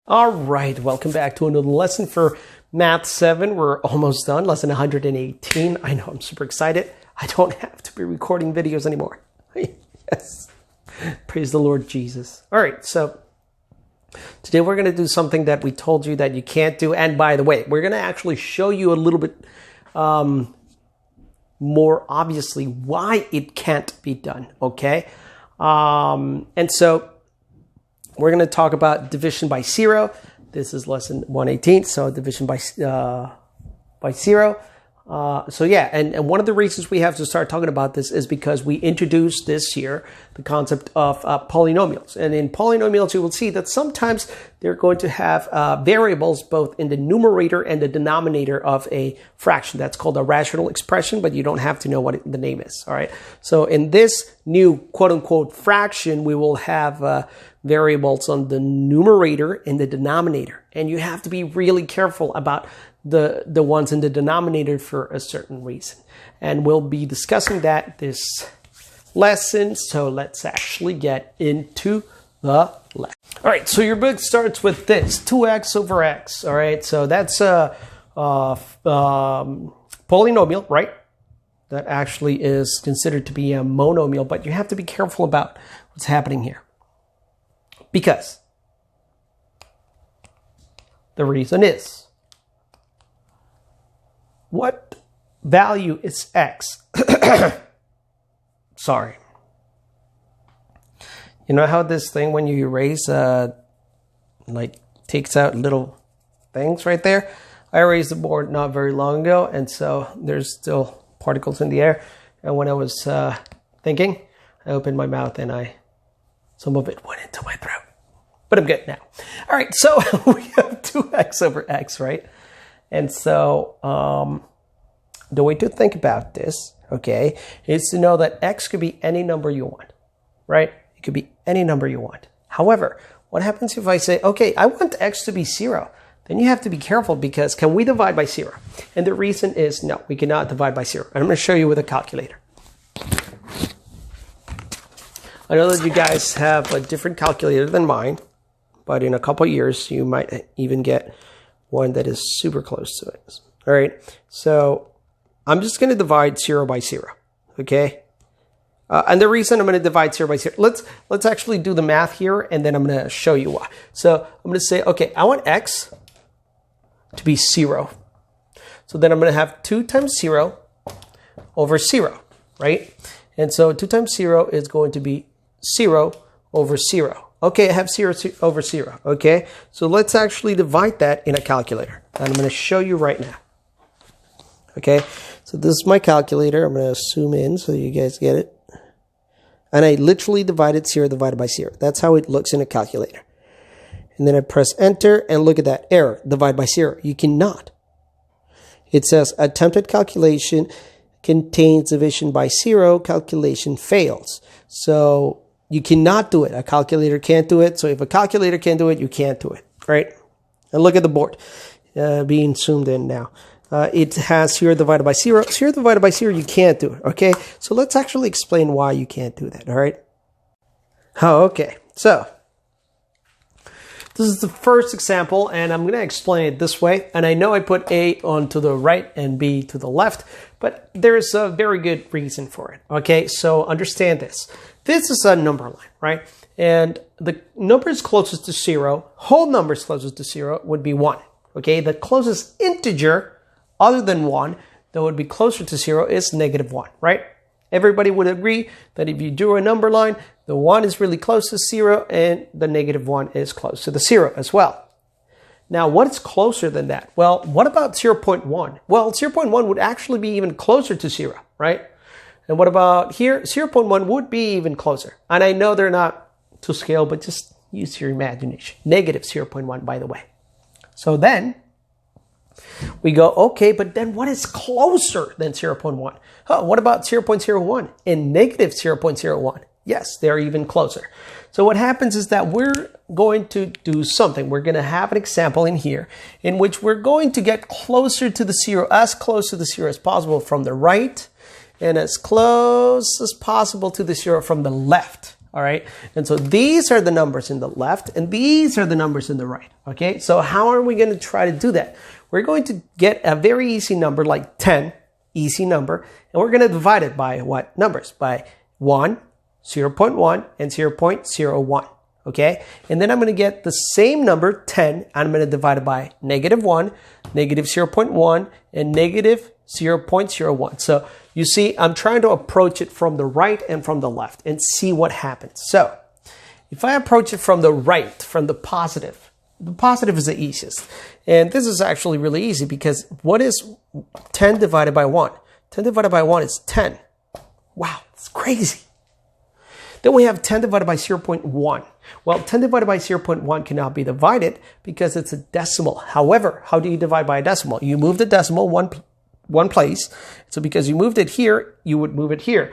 All right, welcome back to another lesson for Math 7. We're almost done, lesson 118. I know, I'm super excited. I don't have to be recording videos anymore. Yes, praise the Lord Jesus. All right, so today we're going to do something that we told you that you can't do. And by the way, we're going to actually show you a little bit more obviously why it can't be done, okay? And so we're going to talk about division by zero. This is lesson 118, so division by zero. So yeah, and one of the reasons we have to start talking about this is because we introduced this year the concept of polynomials. And in polynomials, you will see that sometimes they're going to have variables both in the numerator and the denominator of a fraction. That's called a rational expression, but you don't have to know what the name is, all right? So in this new quote-unquote fraction, we will have variables on the numerator and the denominator. And you have to be really careful about the ones in the denominator for a certain reason. And we'll be discussing that this lesson. So let's actually get into the lesson. All right, so your book starts with this, 2x over x. All right, so that's a polynomial, right? That actually is considered to be a monomial, but you have to be careful about what's happening here. Because the reason is, what value is x? Sorry. You know how this thing, when you erase, like takes out little things right there? I erased the board not very long ago, and so there's still particles in the air. And when I was thinking, I opened my mouth and some of it went into my throat. But I'm good now. All right, so we have 2x over x, right? And so the way to think about this, okay, is to know that x could be any number you want, right? It could be any number you want. However, what happens if I say, okay, I want x to be 0? Then you have to be careful, because can we divide by 0? And the reason is no, we cannot divide by 0. And I'm going to show you with a calculator. I know that you guys have a different calculator than mine, but in a couple of years, you might even get one that is super close to it. All right, so I'm just going to divide 0 by 0, okay? And the reason I'm going to divide 0 by 0, let's actually do the math here, and then I'm going to show you why. So I'm going to say, okay, I want x to be 0. So then I'm going to have 2 times 0 over 0, right? And so 2 times 0 is going to be 0 over 0. Okay, I have 0 over 0, okay? So let's actually divide that in a calculator. And I'm going to show you right now. Okay, so this is my calculator. I'm going to zoom in so you guys get it. And I literally divided 0 divided by 0. That's how it looks in a calculator. And then I press enter, and look at that error, divide by 0. You cannot. It says attempted calculation contains division by 0, calculation fails. So you cannot do it. A calculator can't do it. So if a calculator can't do it, you can't do it, right? And look at the board being zoomed in now. It has 0 divided by 0. 0 divided by 0, you can't do it, okay? So let's actually explain why you can't do that, all right? Oh, okay. So this is the first example, and I'm going to explain it this way. And I know I put A onto the right and B to the left, but there's a very good reason for it, okay? So understand this. This is a number line, right? And the numbers closest to 0, whole numbers closest to 0 would be 1, okay? The closest integer other than 1 that would be closer to 0 is -1, right? Everybody would agree that if you drew a number line, the 1 is really close to 0 and the -1 is close to the 0 as well. Now, what is closer than that? Well, what about 0.1? Well, 0.1 would actually be even closer to 0, right? And what about here? 0.1 would be even closer. And I know they're not to scale, but just use your imagination. -0.1, by the way. So then we go, okay, but then what is closer than 0.1? Oh, what about 0.01 and -0.01? Yes, they're even closer. So what happens is that we're going to do something. We're going to have an example in here in which we're going to get closer to the 0, as close to the 0 as possible from the right, and as close as possible to the 0 from the left. All right. And so these are the numbers in the left and these are the numbers in the right. Okay. So how are we going to try to do that? We're going to get a very easy number like 10, easy number, and we're going to divide it by what numbers? By 1, 0.1, and 0.01. Okay. And then I'm going to get the same number 10 and I'm going to divide it by -1, -0.1, and -0.01. So you see, I'm trying to approach it from the right and from the left and see what happens. So if I approach it from the right, from the positive is the easiest. And this is actually really easy because what is 10 divided by 1? 10 divided by 1 is 10. Wow, it's crazy. Then we have 10 divided by 0.1. Well, 10 divided by 0.1 cannot be divided because it's a decimal. However, how do you divide by a decimal? You move the decimal one place. So because you moved it here, you would move it here.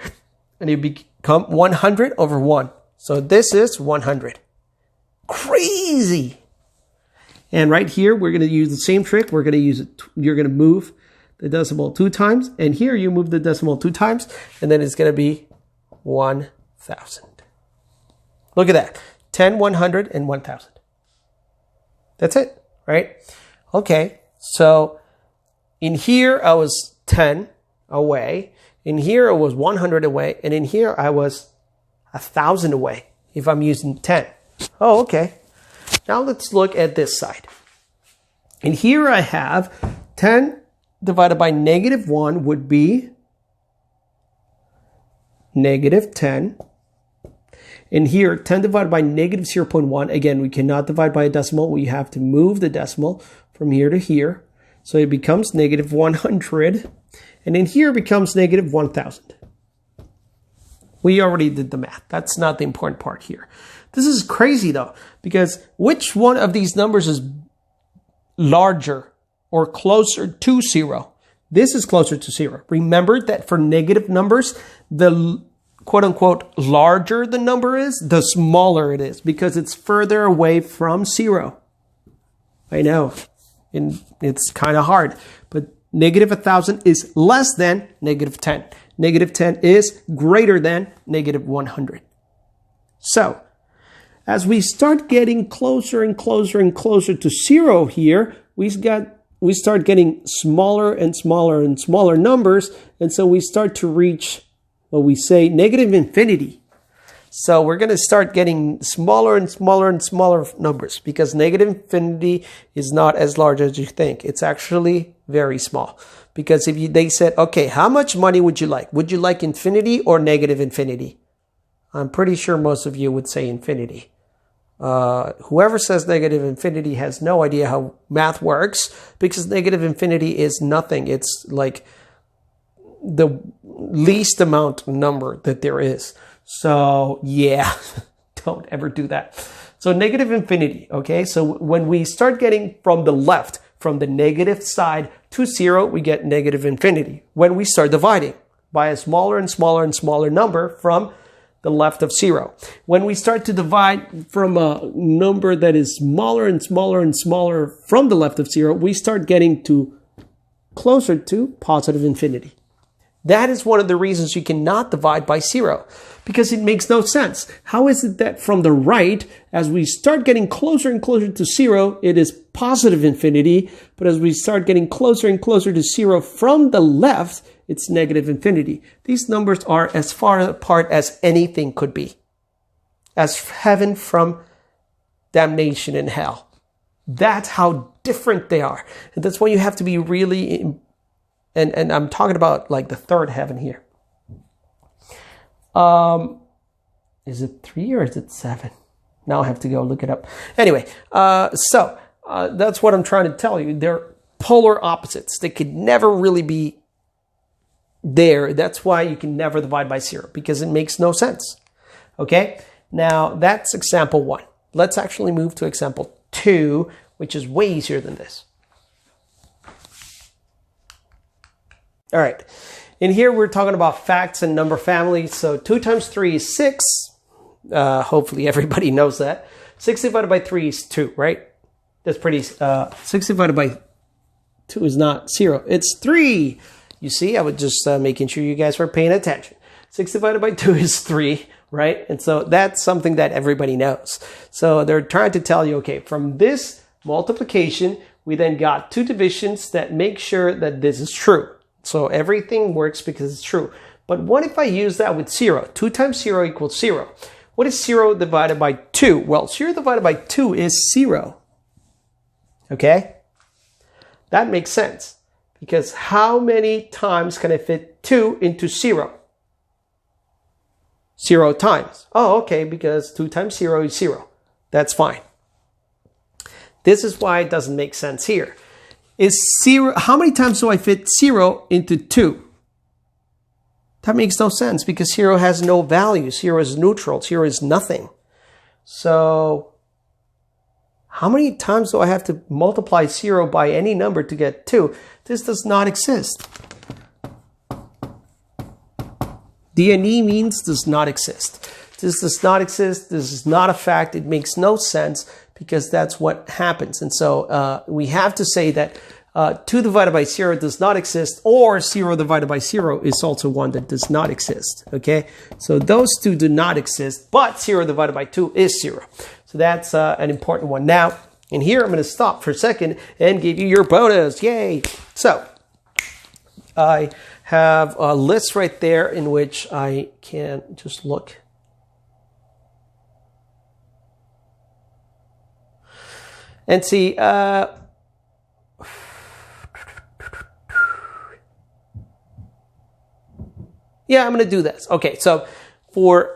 And it become 100 over 1. So this is 100. Crazy. And right here, we're going to use the same trick. We're going to use it. You're going to move the decimal 2 times. And here you move the decimal 2 times. And then it's going to be 1,000. Look at that. 10, 100, and 1,000. That's it, right? Okay. So in here, I was 10 away. In here, I was 100 away. And in here, I was 1,000 away if I'm using 10. Oh, okay. Now let's look at this side. And here I have 10 divided by -1 would be -10. And here, 10 divided by -0.1. Again, we cannot divide by a decimal. We have to move the decimal from here to here. So it becomes -100. And in here it becomes -1,000. We already did the math. That's not the important part here. This is crazy though, because which one of these numbers is larger or closer to 0? This is closer to 0. Remember that for negative numbers, the quote unquote larger the number is, the smaller it is because it's further away from 0. I know. And it's kind of hard, but -1,000 is less than -10. -10 is greater than -100. So as we start getting closer and closer and closer to 0 here, we start getting smaller and smaller and smaller numbers. And so we start to reach what we say negative infinity. So we're going to start getting smaller and smaller and smaller numbers because negative infinity is not as large as you think. It's actually very small. Because if they said, okay, how much money would you like? Would you like infinity or negative infinity? I'm pretty sure most of you would say infinity. Whoever says negative infinity has no idea how math works because negative infinity is nothing. It's like the least amount number that there is. So yeah, don't ever do that. So negative infinity, okay? So when we start getting from the left, from the negative side to 0, we get negative infinity. When we start dividing by a smaller and smaller and smaller number from the left of 0. When we start to divide from a number that is smaller and smaller and smaller from the left of 0, we start getting to closer to positive infinity. That is one of the reasons you cannot divide by 0, because it makes no sense. How is it that from the right, as we start getting closer and closer to 0, it is positive infinity, but as we start getting closer and closer to 0 from the left, it's negative infinity. These numbers are as far apart as anything could be. As heaven from damnation and hell. That's how different they are. And that's why you have to be really... And I'm talking about like the third heaven here. Is it 3 or is it 7? Now I have to go look it up. Anyway, so that's what I'm trying to tell you. They're polar opposites. They could never really be there. That's why you can never divide by 0, because it makes no sense. Okay? Now, that's example 1. Let's actually move to example 2, which is way easier than this. All right. In here, we're talking about facts and number families. So 2 times 3 is 6. Hopefully everybody knows that. 6 divided by 3 is 2, right? That's pretty... 6 divided by 2 is not 0. It's 3. You see, I was just making sure you guys were paying attention. 6 divided by 2 is 3. right? And so that's something that everybody knows. So they're trying to tell you, okay, from this multiplication, we then got two divisions that make sure that this is true. So everything works because it's true. But what if I use that with 0? 2 times 0 equals 0. What is 0 divided by 2? Well, 0 divided by 2 is 0. Okay? That makes sense. Because how many times can I fit 2 into 0? 0 times. Oh, okay, because 2 times 0 is 0. That's fine. This is why it doesn't make sense here. Is 0, how many times do I fit 0 into 2? That makes no sense because 0 has no value. 0 is neutral. 0 is nothing. So how many times do I have to multiply 0 by any number to get 2? This does not exist. D&E means does not exist. This does not exist. This is not a fact. It makes no sense because that's what happens. And so we have to say that 2 divided by 0 does not exist, or 0 divided by 0 is also one that does not exist. Okay, so those two do not exist, but 0 divided by 2 is 0. So that's an important one. Now, in here, I'm going to stop for a second and give you your bonus. Yay! So I have a list right there in which I can just look. And see, yeah, I'm going to do this. Okay, so for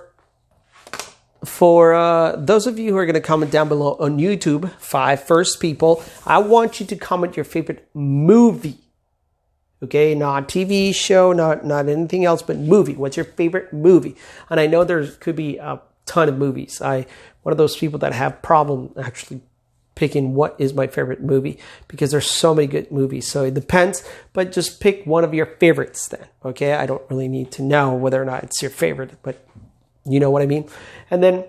those of you who are going to comment down below on YouTube, 5 first people, I want you to comment your favorite movie. Okay, not TV show, not anything else, but movie. What's your favorite movie? And I know there could be a ton of movies. I'm one of those people that have problem actually picking what is my favorite movie because there's so many good movies. So it depends, but just pick one of your favorites then. Okay, I don't really need to know whether or not it's your favorite, but you know what I mean. And then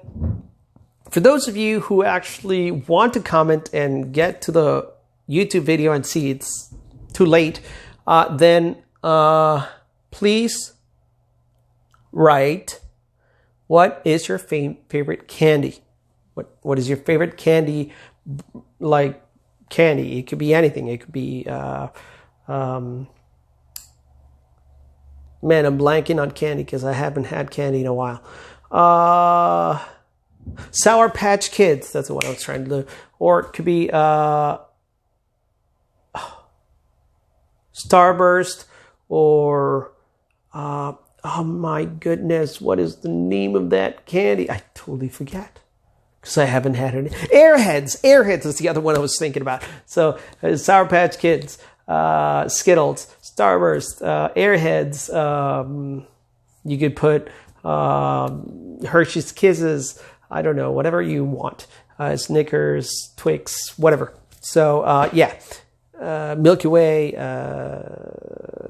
for those of you who actually want to comment and get to the YouTube video and see it's too late, then please write, what is your favorite candy? What is your favorite candy? Like candy, it could be anything. It could be man, I'm blanking on candy because I haven't had candy in a while. Sour Patch Kids, that's what I was trying to do. Or it could be Starburst, or oh my goodness, what is the name of that candy? I totally forget because I haven't had any. Airheads is the other one I was thinking about. So Sour Patch Kids, Skittles, Starburst, Airheads. You could put Hershey's Kisses. I don't know, whatever you want. Snickers, Twix, whatever. So yeah, Milky Way.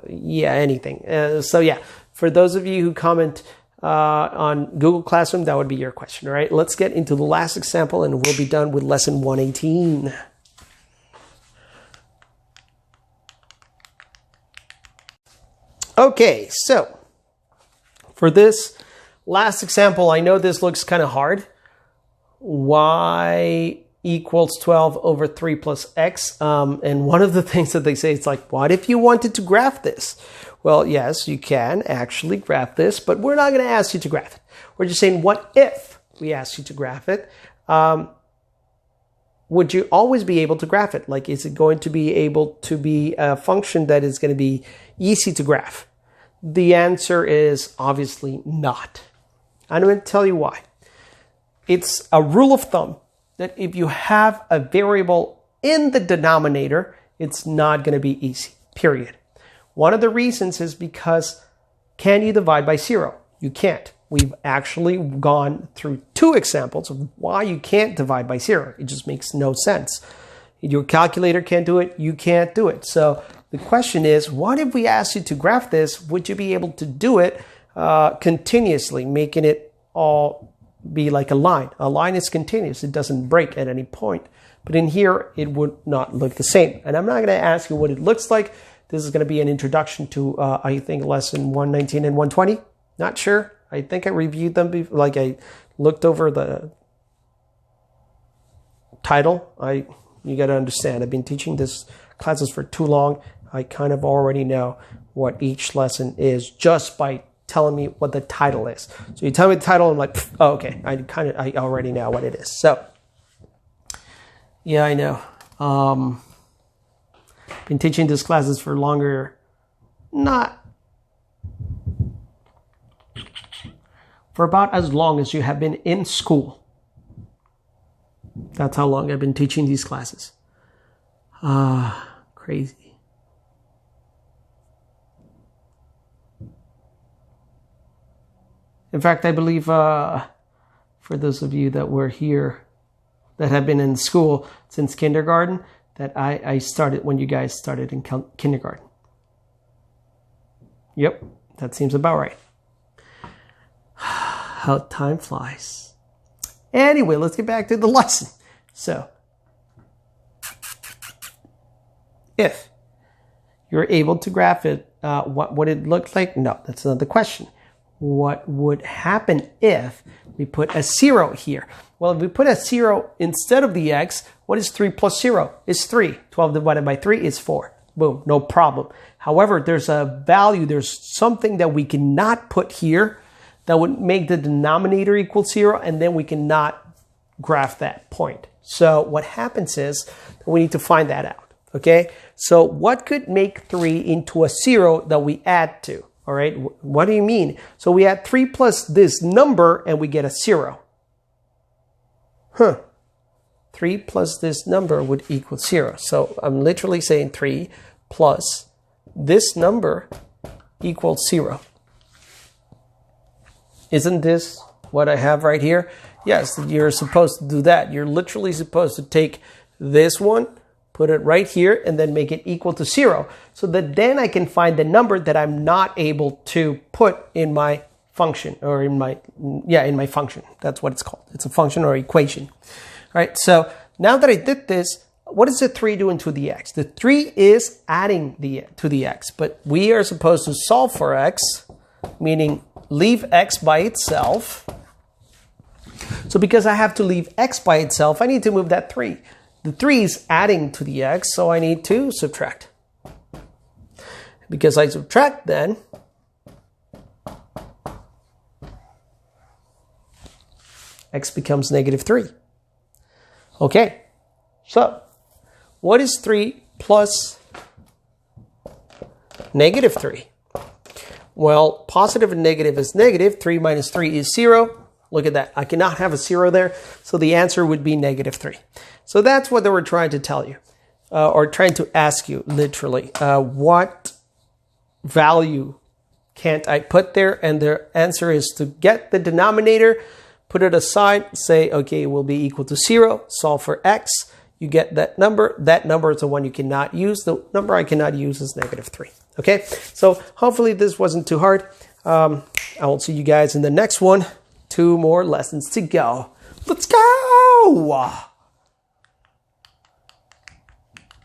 Yeah, anything. So yeah, for those of you who comment on Google Classroom, that would be your question. All right, let's get into the last example and we'll be done with lesson 118. Okay, so for this last example, I know this looks kind of hard. Y equals 12 over 3 plus x. And one of the things that they say is like, what if you wanted to graph this? Well, yes, you can actually graph this, but we're not going to ask you to graph it. We're just saying, what if we asked you to graph it? Would you always be able to graph it? Like, is it going to be able to be a function that is going to be easy to graph? The answer is obviously not. I'm going to tell you why. It's a rule of thumb that if you have a variable in the denominator, it's not going to be easy, period. One of the reasons is because can you divide by 0? You can't. We've actually gone through 2 examples of why you can't divide by 0. It just makes no sense. Your calculator can't do it. You can't do it. So the question is, what if we asked you to graph this? Would you be able to do it continuously, making it all be like a line? A line is continuous. It doesn't break at any point. But in here, it would not look the same. And I'm not going to ask you what it looks like. This is going to be an introduction to, I think, lesson 119 and 120. Not sure. I think I reviewed them before, like I looked over the title. You got to understand, I've been teaching this classes for too long. I kind of already know what each lesson is just by telling me what the title is. So you tell me the title, I'm like, oh, okay, I already know what it is. So yeah, I know. Been teaching these classes for longer, not for about as long as you have been in school. That's how long I've been teaching these classes. Crazy. In fact, I believe for those of you that were here, that have been in school since kindergarten, that I started when you guys started in kindergarten. Yep, that seems about right. How time flies. Anyway, let's get back to the lesson. So, if you're able to graph it, what would it look like? No, that's not the question. What would happen if we put a 0 here? Well, if we put a 0 instead of the x, what is 3 plus 0? It's 3. 12 divided by 3 is 4. Boom, no problem. However, there's a value, there's something that we cannot put here that would make the denominator equal 0, and then we cannot graph that point. So what happens is that we need to find that out, okay? So what could make 3 into a 0 that we add to? All right, what do you mean? So we add 3 plus this number and we get a 0. 3 plus this number would equal 0. So I'm literally saying 3 plus this number equals 0. Isn't this what I have right here? Yes, you're supposed to do that. You're literally supposed to take this one, put it right here, and then make it equal to 0. So that then I can find the number that I'm not able to put in my function, or in my function. That's what it's called. It's a function or equation. All right, so now that I did this, what does the 3 do into the x? The 3 is adding to the x, but we are supposed to solve for x, meaning leave x by itself. So because I have to leave x by itself, I need to move that 3. The 3 is adding to the x, so I need to subtract. Because I subtract, then x becomes -3. Okay, so what is 3 plus -3? Well, positive and negative is negative. 3 minus 3 is 0. Look at that. I cannot have a 0 there. So the answer would be -3. So that's what they were trying to tell you, or trying to ask you, literally. What value can't I put there? And their answer is to get the denominator, put it aside, say, okay, it will be equal to 0. Solve for x. You get that number. That number is the one you cannot use. The number I cannot use is -3. Okay, so hopefully this wasn't too hard. I will see you guys in the next one. 2 more lessons to go. Let's go!